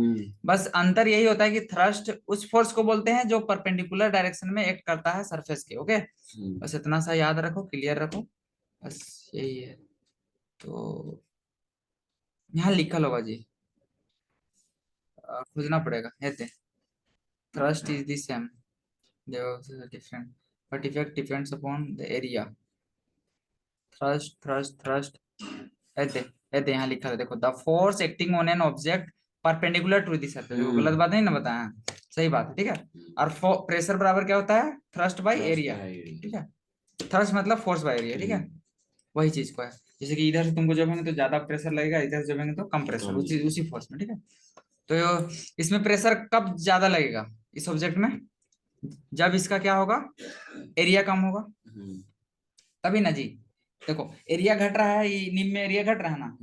बस अंतर यही होता है कि थ्रस्ट उस फोर्स को बोलते हैं जो परपेंडिकुलर डायरेक्शन में एक्ट करता है सरफेस के, ओके। बस इतना सा याद रखो, क्लियर रखो, बस यही है। तो यहाँ लिखल होगा जी, खोजना पड़ेगा। कहते thrust is the same, they are also different, but effect depends upon the area। Thrust ऐसे ऐसे यहाँ लिखा है, देखो the force acting on an object perpendicular to the surface. देखो गलत बात नहीं ना बताया, सही बात है, ठीक है। और प्रेशर बराबर क्या होता है? थ्रस्ट बाई एरिया, ठीक है। थ्रस्ट मतलब फोर्स बाई एरिया, ठीक है, वही चीज को है। जैसे कि इधर से तुमको जमेंगे तो ज्यादा प्रेशर लगेगा, इधर से जमेंगे तो कम प्रेशर, उसी उसी फोर्स में, ठीक है। तो इसमें प्रेशर कब ज्यादा लगेगा इस ऑब्जेक्ट में, जब इसका क्या होगा, एरिया कम होगा, तभी ना जी। देखो एरिया घट रहा है, ये निम में एरिया घट रहा है ना,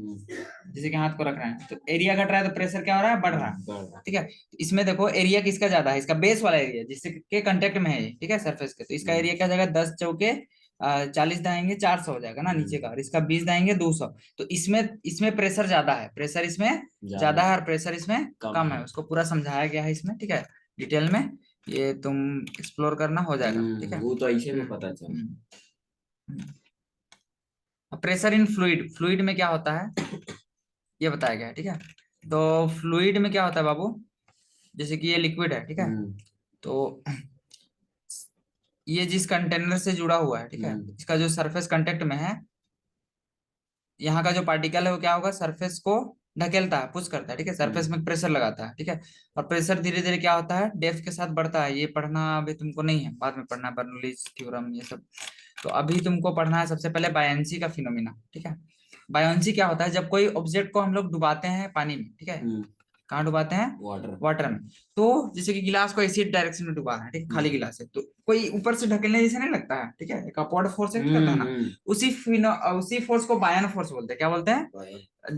जैसे कि हाथ को रख रहे हैं तो एरिया घट रहा है, तो प्रेशर क्या हो रहा है, बढ़ रहा है, ठीक है। तो इसमें देखो एरिया किसका ज्यादा है, इसका बेस वाला एरिया जिससे के कांटेक्ट में है ये, ठीक है, सरफेस के। तो इसका एरिया क्या हो जाएगा, 10 चौके 40 दाएंगे 400 हो जाएगा ना नीचे का, और इसका 20 दाएंगे 200। तो इसमें इसमें प्रेशर ज्यादा है, प्रेशर इसमें ज्यादा है और प्रेशर इसमें कम है। उसको पूरा समझाया गया है इसमें, ठीक है, डिटेल में। ये तुम एक्सप्लोर करना, हो जाएगा, ठीक है। वो तो ऐसे में पता चला। प्रेशर इन फ्लूइड, फ्लूइड में क्या होता है ये बताया गया है, ठीक है। तो फ्लूइड में क्या होता है बाबू, जैसे कि ये लिक्विड है, ठीक है, तो ये जिस कंटेनर से जुड़ा हुआ है, ठीक है, इसका जो सरफेस कांटेक्ट में है, यहाँ का जो पार्टिकल है वो क्या होगा, सरफेस को ढकेलता है, पुश करता है, ठीक है, सरफेस में प्रेशर लगाता है, ठीक है। और प्रेशर धीरे धीरे क्या होता है, डेप्थ के साथ बढ़ता है। ये पढ़ना अभी तुमको नहीं है, बाद में पढ़ना है, बर्नौलीज थ्योरम ये सब। तो अभी तुमको पढ़ना है सबसे पहले बायन्सी का फिनोमिना, ठीक है। बायन्सी क्या होता है, जब कोई ऑब्जेक्ट को हम लोग डुबाते हैं पानी में, ठीक है, कहाँ डुबाते हैं, वाटर में। तो जैसे कि गिलास को इसी डायरेक्शन में डुबा है, ठीक है, खाली गिलास है, तो कोई ऊपर से ढकेलने जैसे नहीं लगता है, ठीक है, एक अपवर्ड फोर्स एक्ट करता है ना, उसी फोर्स को बायन फोर्स बोलते हैं। क्या बोलते हैं,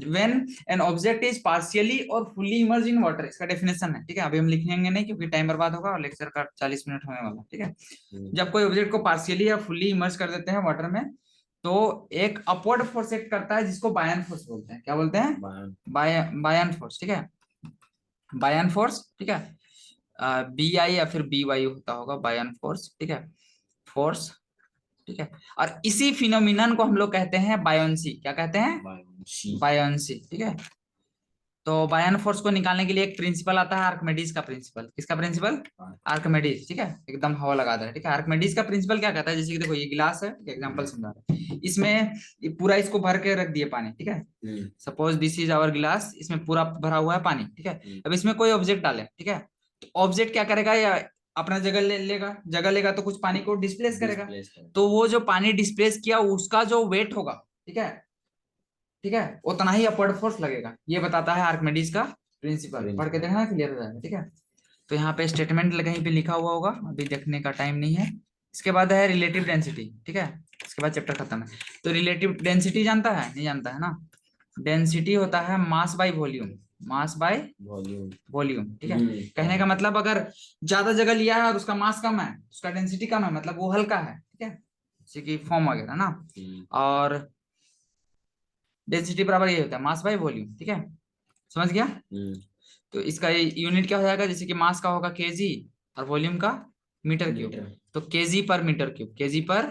when an object is partially और फुल्ली इमर्ज इन वाटर, इसका डेफिनेशन है, ठीक है। अभी हम लिखेंगे नहीं क्योंकि टाइम बर्बाद होगा और लेक्चर का 40 मिनट होने वाला, ठीक है। जब कोई ऑब्जेक्ट को पार्शियली या फुल्ली इमर्ज कर देते हैं वाटर में, तो एक अपवर्ड फोर्स एक्ट करता है जिसको बायन फोर्स बोलते हैं। क्या बोलते हैं, बायन फोर्स, ठीक है, बायन फोर्स, ठीक है। बी आई या फिर बी वाई होता होगा, बायन फोर्स, ठीक है, फोर्स, ठीक है। और इसी फिनोमिनन को हम लोग कहते हैं बायोंसी। क्या कहते हैं, बायोंसी, ठीक है। तो बायन फोर्स को निकालने के लिए एक प्रिंसिपल आता है, आर्किमिडीज का प्रिंसिपल। किसका प्रिंसिपल, आर्किमिडीज, ठीक है, एकदम हवा लगा दे, ठीक है। आर्किमिडीज का प्रिंसिपल क्या कहता है, जैसे कि देखो ये गिलास है, एग्जांपल समझा रहा है, इसमें ये पूरा इसको भर के रख दिए पानी, ठीक है, सपोज दिस इज आवर गिलास, इसमें पूरा भरा हुआ है पानी, ठीक है। अब इसमें कोई ऑब्जेक्ट डाले, ठीक है, तो ऑब्जेक्ट क्या करेगा, या अपना जगह लेगा, जगह लेगा तो कुछ पानी को डिस्प्लेस करेगा। तो वो जो पानी डिस्प्लेस किया उसका जो वेट होगा, ठीक है, ठीक है, उतना ही अपवर्ड फोर्स लगेगा। ये बताता है आर्किमिडीज का प्रिंसिपल, पढ़ के देखना, क्लियर हो जाएगा, ठीक है। तो यहाँ पे स्टेटमेंट कहीं पे लिखा हुआ होगा, अभी देखने का टाइम नहीं है। इसके बाद है रिलेटिव डेंसिटी, ठीक है, इसके बाद चैप्टर खत्म है। तो रिलेटिव डेंसिटी जानता है, नहीं जानता है ना, डेंसिटी होता है mass by volume, mass by volume, ठीक है। कहने का मतलब अगर ज्यादा जगह लिया है और उसका मास कम है, उसका डेंसिटी कम है, मतलब वो हल्का है, ठीक है, जैसे कि फॉर्म वगैरह ना। और डेंसिटी बराबर ये होता है मास बाय वॉल्यूम, ठीक है, समझ गया। तो इसका यूनिट क्या हो जाएगा, जैसे कि मास का होगा केजी और वॉल्यूम का मीटर क्यूब, तो केजी पर मीटर क्यूब, केजी पर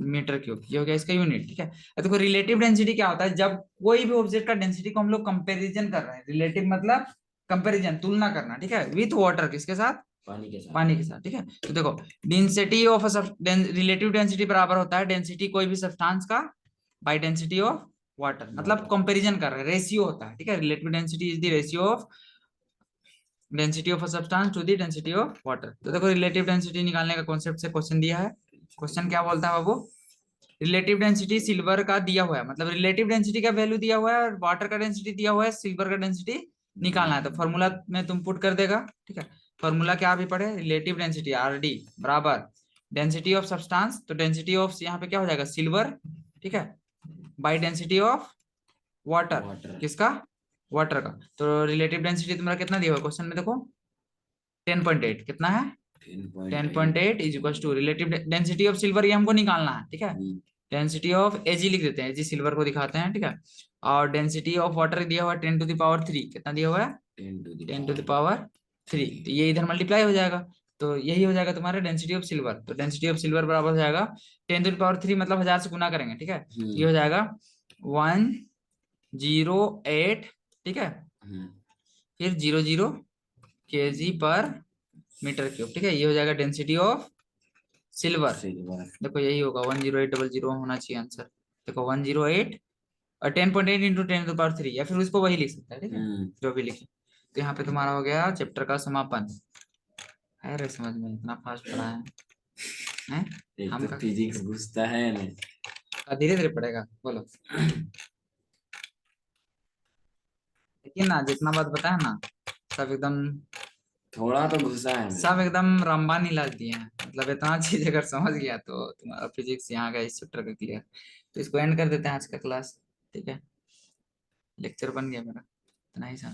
मीटर क्यूब, ये हो गया इसका यूनिट, ठीक है। देखो रिलेटिव डेंसिटी क्या होता है, जब कोई भी ऑब्जेक्ट का डेंसिटी को हम लोग कंपेरिजन कर रहे हैं, रिलेटिव मतलब कंपेरिजन, तुलना करना, ठीक है, विथ वाटर, किसके साथ, पानी के साथ, ठीक है। तो देखो डेंसिटी ऑफ रिलेटिव डेंसिटी बराबर होता है डेंसिटी कोई भी सब्सटेंस का बाय डेंसिटी ऑफ वाटर, मतलब कंपैरिजन कर रहे हैं, रेशियो होता है, ठीक है। Relative density is the ratio of density of a substance to the density of water. तो देखो रिलेटिव डेंसिटी निकालने का कॉन्सेप्ट से क्वेश्चन दिया है। क्वेश्चन क्या बोलता है बाबू, रिलेटिव डेंसिटी सिल्वर का दिया हुआ है, मतलब रिलेटिव डेंसिटी का वैल्यू दिया हुआ है और वाटर का डेंसिटी दिया हुआ है, सिल्वर का डेंसिटी निकालना है। तो फॉर्मूला में तुम पुट कर देगा, ठीक है। फॉर्मूला क्या अभी पढ़े, रिलेटिव डेंसिटी आर डी बराबर डेंसिटी ऑफ सब्सटेंस, तो डेंसिटी ऑफ यहाँ पे क्या हो जाएगा सिल्वर, ठीक है, बाई डेंसिटी ऑफ वाटर, किसका, वाटर का। तो रिलेटिव डेंसिटी तुम्हारा कितना दिया हुआ क्वेश्चन में, देखो 10.8, कितना है 10.8 is equal to relative density of silver, ये हमको निकालना है, ठीक है। डेंसिटी ऑफ एजी लिख देते हैं, एजी सिल्वर को दिखाते हैं, ठीक है। और डेंसिटी ऑफ वाटर दिया हुआ है 10⁻3, कितना दिया हुआ है 10⁻3, तो ये इधर मल्टीप्लाई हो जाएगा, तो यही हो जाएगा तुम्हारा डेंसिटी ऑफ सिल्वर। तो डेंसिटी ऑफ सिल्वर बराबर हो जाएगा 10⁻3, मतलब 1000 से गुना करेंगे, ठीक है, ये हो जाएगा 108, ठीक है, फिर 00 केजी पर मीटर क्यूब, ठीक है, ये हो जाएगा डेंसिटी ऑफ सिल्वर। देखो यही होगा 10800 होना चाहिए आंसर। देखो 108 और 10.8 इंटू 10⁻3, या फिर उसको वही लिख सकता है, ठीक है, जो भी लिखे। तो यहाँ पे तुम्हारा हो गया चैप्टर का समापन। अरे समझ में इतना फास्ट पढ़ा है? हम फिजिक्स घुसता है ना। धीरे धीरे पड़ेगा, बोलो। लेकिन ना जितना बात बताया ना, सब एकदम, थोड़ा तो घुसा है सब मेरे। एकदम रामबान हिला दिए हैं। मतलब इतना चीज अगर समझ गया तो तुम्हारा फिजिक्स यहाँ का इस चैप्टर का क्लियर। तो इसको एंड कर देते हैं आज का क्लास। ठीक है, लेक्चर बन गया मेरा, इतना ही समझ।